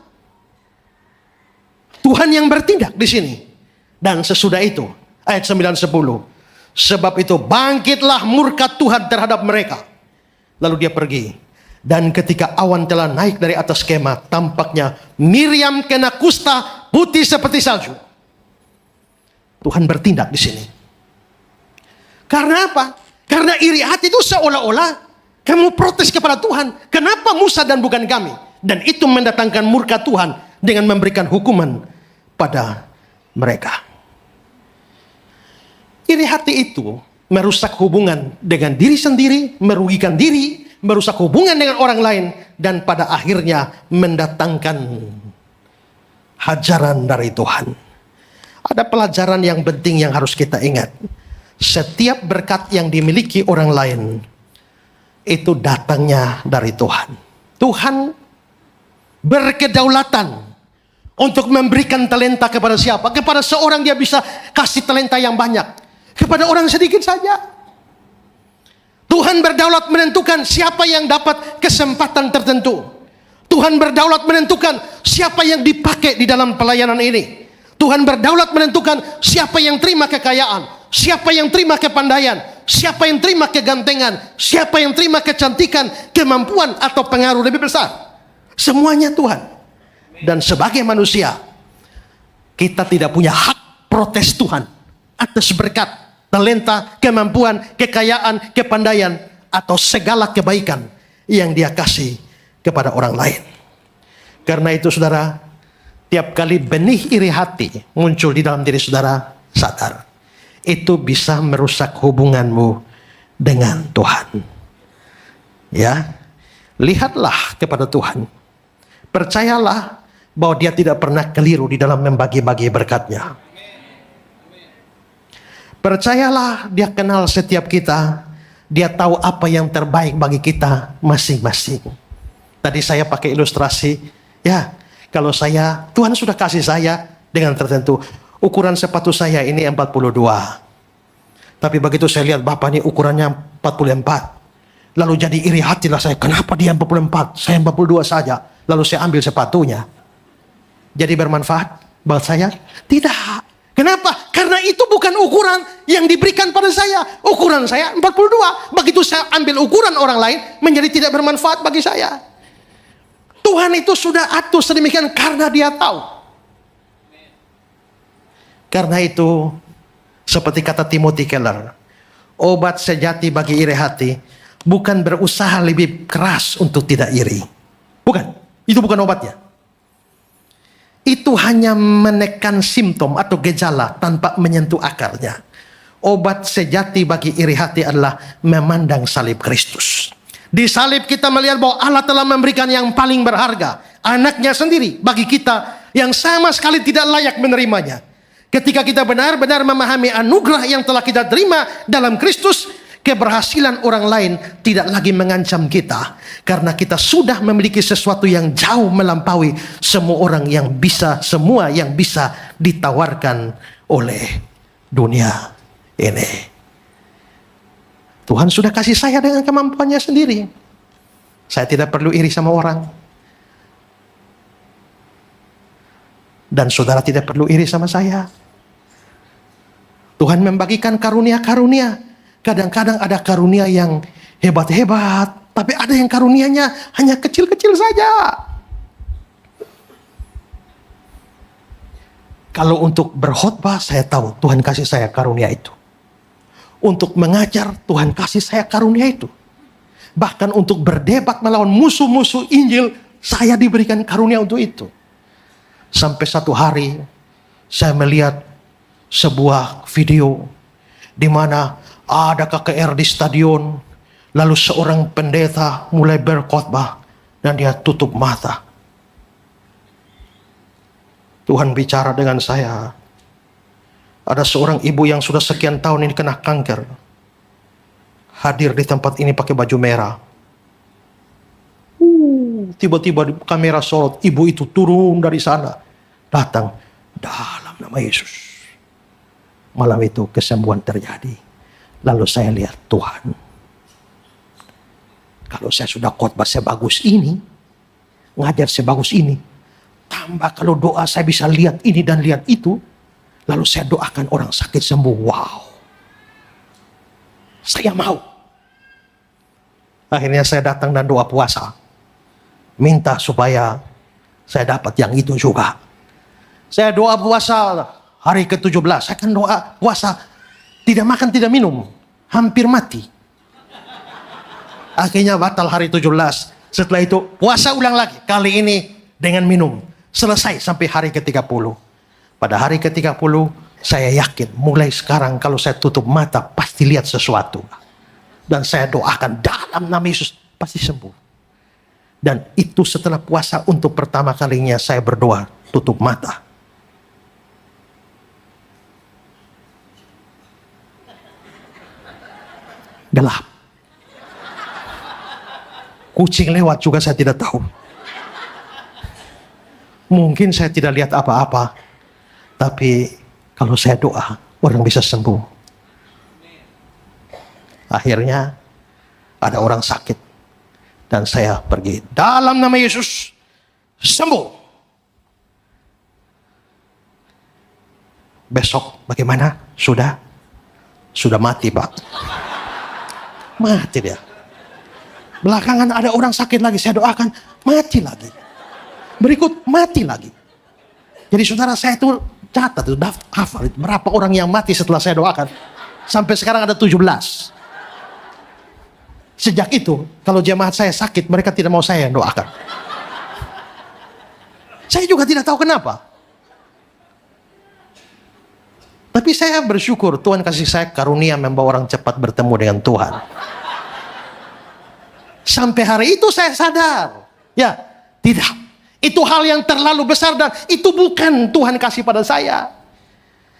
Tuhan yang bertindak di sini. Dan sesudah itu, ayat 9-10. Sebab itu bangkitlah murka Tuhan terhadap mereka. Lalu dia pergi. Dan ketika awan telah naik dari atas kemah, tampaknya Miriam kena kusta putih seperti salju. Tuhan bertindak di sini. Karena apa? Karena iri hati itu seolah-olah kamu protes kepada Tuhan. Kenapa Musa dan bukan kami? Dan itu mendatangkan murka Tuhan dengan memberikan hukuman pada mereka. Iri hati itu merusak hubungan dengan diri sendiri, merugikan diri, merusak hubungan dengan orang lain, dan pada akhirnya mendatangkan hajaran dari Tuhan. Ada pelajaran yang penting yang harus kita ingat. Setiap berkat yang dimiliki orang lain itu datangnya dari Tuhan. Tuhan berkedaulatan untuk memberikan talenta kepada siapa? Kepada seorang dia bisa kasih talenta yang banyak, kepada orang sedikit saja. Tuhan berdaulat menentukan siapa yang dapat kesempatan tertentu. Tuhan berdaulat menentukan siapa yang dipakai di dalam pelayanan ini. Tuhan berdaulat menentukan siapa yang terima kekayaan, siapa yang terima kepandaian, siapa yang terima kegantengan, siapa yang terima kecantikan, kemampuan atau pengaruh lebih besar. Semuanya Tuhan. Dan sebagai manusia, kita tidak punya hak protes Tuhan. atas berkat, talenta, kemampuan, kekayaan, kepandaian, atau segala kebaikan yang dia kasih kepada orang lain. Karena itu saudara, tiap kali benih iri hati muncul di dalam diri saudara, sadar, itu bisa merusak hubunganmu dengan Tuhan. Ya, lihatlah kepada Tuhan. Percayalah bahwa dia tidak pernah keliru di dalam membagi-bagi berkat-Nya. Percayalah dia kenal setiap kita. Dia tahu apa yang terbaik bagi kita masing-masing. Tadi saya pakai ilustrasi, ya, kalau Tuhan sudah kasih saya dengan tertentu. Ukuran sepatu saya ini 42. Tapi begitu saya lihat Bapak ini ukurannya 44. Lalu jadi iri hatilah saya. Kenapa dia 44? Saya 42 saja. Lalu saya ambil sepatunya. Jadi bermanfaat buat saya? Tidak. Kenapa? Karena itu bukan ukuran yang diberikan pada saya. Ukuran saya 42. Begitu saya ambil ukuran orang lain, menjadi tidak bermanfaat bagi saya. Tuhan itu sudah atur sedemikian karena dia tahu. Karena itu, seperti kata Timothy Keller, obat sejati bagi iri hati bukan berusaha lebih keras untuk tidak iri. Bukan. Itu bukan obatnya. Itu hanya menekan simptom atau gejala tanpa menyentuh akarnya. Obat sejati bagi iri hati adalah memandang salib Kristus. Di salib kita melihat bahwa Allah telah memberikan yang paling berharga, anaknya sendiri bagi kita yang sama sekali tidak layak menerimanya. Ketika kita benar-benar memahami anugerah yang telah kita terima dalam Kristus, keberhasilan orang lain tidak lagi mengancam kita. Karena kita sudah memiliki sesuatu yang jauh melampaui semua yang bisa ditawarkan oleh dunia ini. Tuhan sudah kasih saya dengan kemampuannya sendiri. Saya tidak perlu iri sama orang. Dan saudara tidak perlu iri sama saya. Tuhan membagikan karunia-karunia. Kadang-kadang ada karunia yang hebat-hebat, tapi ada yang karunianya hanya kecil-kecil saja. Kalau untuk berkhotbah, saya tahu Tuhan kasih saya karunia itu. Untuk mengajar, Tuhan kasih saya karunia itu. Bahkan untuk berdebat melawan musuh-musuh Injil, saya diberikan karunia untuk itu. Sampai satu hari, saya melihat sebuah video di mana ada KKR di stadion, lalu seorang pendeta mulai berkhotbah dan dia tutup mata. Tuhan bicara dengan saya. Ada seorang ibu yang sudah sekian tahun ini kena kanker, hadir di tempat ini pakai baju merah. Tiba-tiba di kamera sorot, ibu itu turun dari sana, datang dalam nama Yesus. Malam itu kesembuhan terjadi. Lalu saya lihat Tuhan, kalau saya sudah khotbah sebagus ini, ngajar sebagus ini, tambah kalau doa saya bisa lihat ini dan lihat itu, lalu saya doakan orang sakit sembuh. Wow, saya mau. Akhirnya saya datang dan doa puasa, minta supaya saya dapat yang itu juga. Saya doa puasa hari ke-17, saya akan doa puasa, tidak makan, tidak minum, hampir mati. Akhirnya batal hari 17. Setelah itu puasa ulang lagi, kali ini dengan minum. Selesai sampai hari ke-30. Pada hari ke-30 saya yakin mulai sekarang kalau saya tutup mata pasti lihat sesuatu. Dan saya doakan dalam nama Yesus pasti sembuh. Dan itu setelah puasa untuk pertama kalinya saya berdoa tutup mata. Gelap. Kucing lewat juga saya tidak tahu. Mungkin saya tidak lihat apa-apa. Tapi kalau saya doa, orang bisa sembuh. Akhirnya ada orang sakit. Dan saya pergi. Dalam nama Yesus, sembuh. Besok bagaimana? Sudah mati, Pak. Mati dia. Belakangan ada orang sakit lagi, saya doakan, mati lagi. Berikut, mati lagi. Jadi saudara, saya itu catat itu, hafal itu. Berapa orang yang mati setelah saya doakan. Sampai sekarang ada 17. Sejak itu, kalau jemaat saya sakit, mereka tidak mau saya yang doakan. Saya juga tidak tahu kenapa. Tapi saya bersyukur Tuhan kasih saya karunia membawa orang cepat bertemu dengan Tuhan. Sampai hari itu saya sadar. Ya, tidak. Itu hal yang terlalu besar dan itu bukan Tuhan kasih pada saya.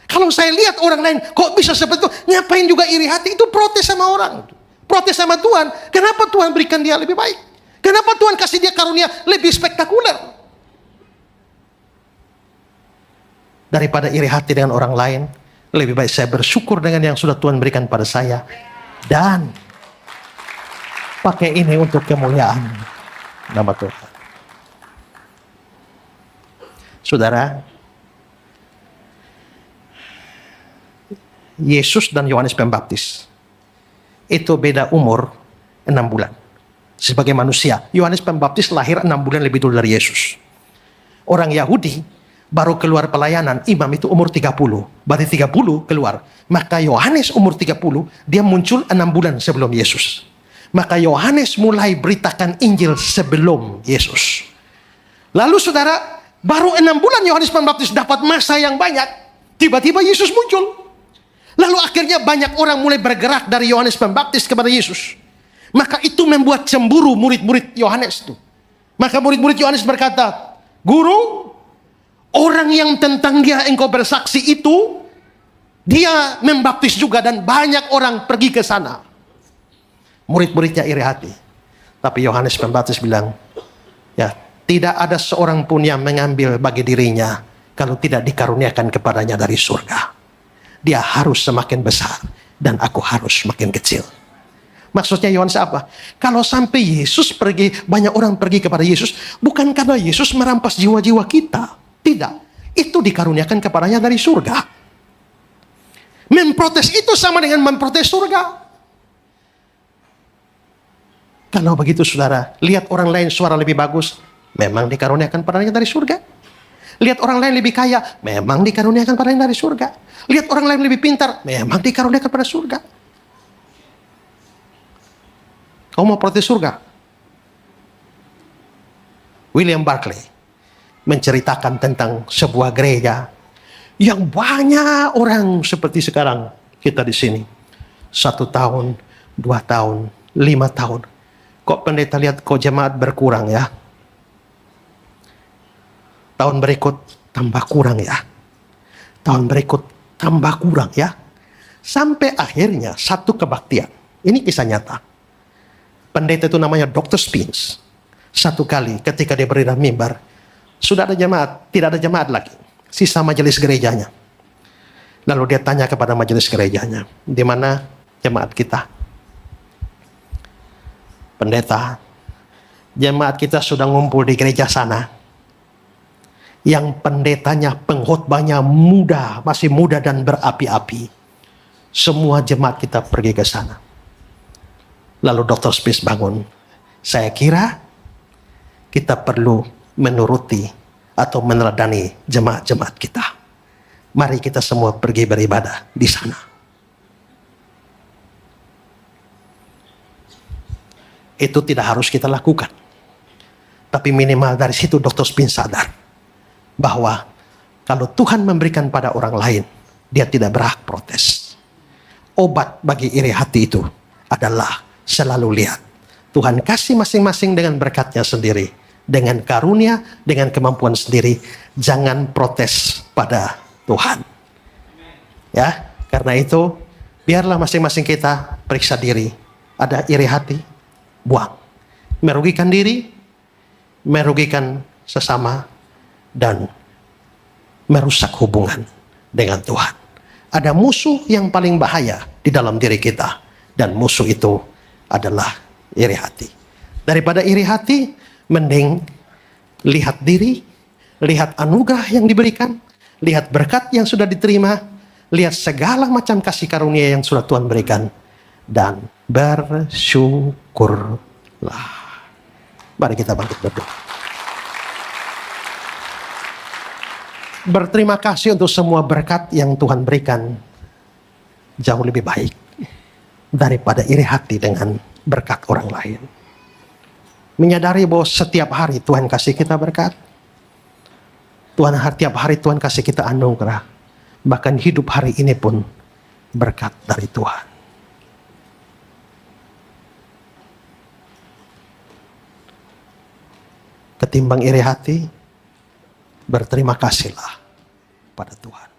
Kalau saya lihat orang lain, kok bisa seperti itu? Ngapain juga iri hati? Itu protes sama orang. Protes sama Tuhan. Kenapa Tuhan berikan dia lebih baik? Kenapa Tuhan kasih dia karunia lebih spektakuler? Daripada iri hati dengan orang lain, lebih baik saya bersyukur dengan yang sudah Tuhan berikan pada saya. Dan pakai ini untuk kemuliaan nama Tuhan. Saudara, Yesus dan Yohanes Pembaptis itu beda umur 6 bulan. Sebagai manusia, Yohanes Pembaptis lahir 6 bulan lebih dulu dari Yesus. Orang Yahudi baru keluar pelayanan, imam itu umur 30. Berarti 30 keluar. Maka Yohanes umur 30, dia muncul 6 bulan sebelum Yesus. Maka Yohanes mulai beritakan Injil sebelum Yesus. Lalu saudara, baru 6 bulan Yohanes Pembaptis dapat masa yang banyak. Tiba-tiba Yesus muncul. Lalu akhirnya banyak orang mulai bergerak dari Yohanes Pembaptis kepada Yesus. Maka itu membuat cemburu murid-murid Yohanes itu. Maka murid-murid Yohanes berkata, "Guru, orang yang tentang dia engkau bersaksi itu, dia membaptis juga dan banyak orang pergi ke sana." Murid-muridnya iri hati. Tapi Yohanes Pembaptis bilang, ya, tidak ada seorang pun yang mengambil bagi dirinya kalau tidak dikaruniakan kepadanya dari surga. Dia harus semakin besar dan aku harus semakin kecil. Maksudnya Yohanes apa? Kalau sampai Yesus pergi, banyak orang pergi kepada Yesus, bukan karena Yesus merampas jiwa-jiwa kita. Tidak. Itu dikaruniakan kepadanya dari surga. Memprotes itu sama dengan memprotes surga. Kalau begitu saudara, lihat orang lain suara lebih bagus, memang dikaruniakan padanya dari surga. Lihat orang lain lebih kaya, memang dikaruniakan padanya dari surga. Lihat orang lain lebih pintar, memang dikaruniakan pada surga. Kamu mau protes surga? William Barclay menceritakan tentang sebuah gereja yang banyak orang seperti sekarang kita di sini. 1 tahun, 2 tahun, 5 tahun. Kok pendeta lihat kok jemaat berkurang ya? Tahun berikut tambah kurang ya. Tahun berikut tambah kurang ya. Sampai akhirnya satu kebaktian. Ini kisah nyata. Pendeta itu namanya Dr. Spence. Satu kali ketika dia berdiri mimbar, sudah ada jemaat, tidak ada jemaat lagi. Sisa majelis gerejanya. Lalu dia tanya kepada majelis gerejanya, di mana jemaat kita? Pendeta, jemaat kita sudah ngumpul di gereja sana. Yang pendetanya, pengkhotbahnya muda, masih muda dan berapi-api. Semua jemaat kita pergi ke sana. Lalu Dr. Spence bangun. Saya kira kita perlu menuruti atau meneladani jemaat-jemaat kita. Mari kita semua pergi beribadah di sana. Itu tidak harus kita lakukan. Tapi minimal dari situ Dr. Spence sadar bahwa kalau Tuhan memberikan pada orang lain, dia tidak berhak protes. Obat bagi iri hati itu adalah selalu lihat Tuhan kasih masing-masing dengan berkatnya sendiri, dengan karunia, dengan kemampuan sendiri. Jangan protes pada Tuhan. Ya, karena itu biarlah masing-masing kita periksa diri. Ada iri hati, buang. Merugikan diri, merugikan sesama, dan merusak hubungan dengan Tuhan. Ada musuh yang paling bahaya di dalam diri kita, dan musuh itu adalah iri hati. Daripada iri hati, mending lihat diri, lihat anugerah yang diberikan, lihat berkat yang sudah diterima, lihat segala macam kasih karunia yang sudah Tuhan berikan, dan bersyukurlah. Mari kita bangkit berdoa. berterima kasih untuk semua berkat yang Tuhan berikan jauh lebih baik daripada iri hati dengan berkat orang lain. Menyadari bahwa setiap hari Tuhan kasih kita berkat. Tiap hari Tuhan kasih kita anugerah. Bahkan hidup hari ini pun berkat dari Tuhan. Ketimbang iri hati, berterima kasihlah pada Tuhan.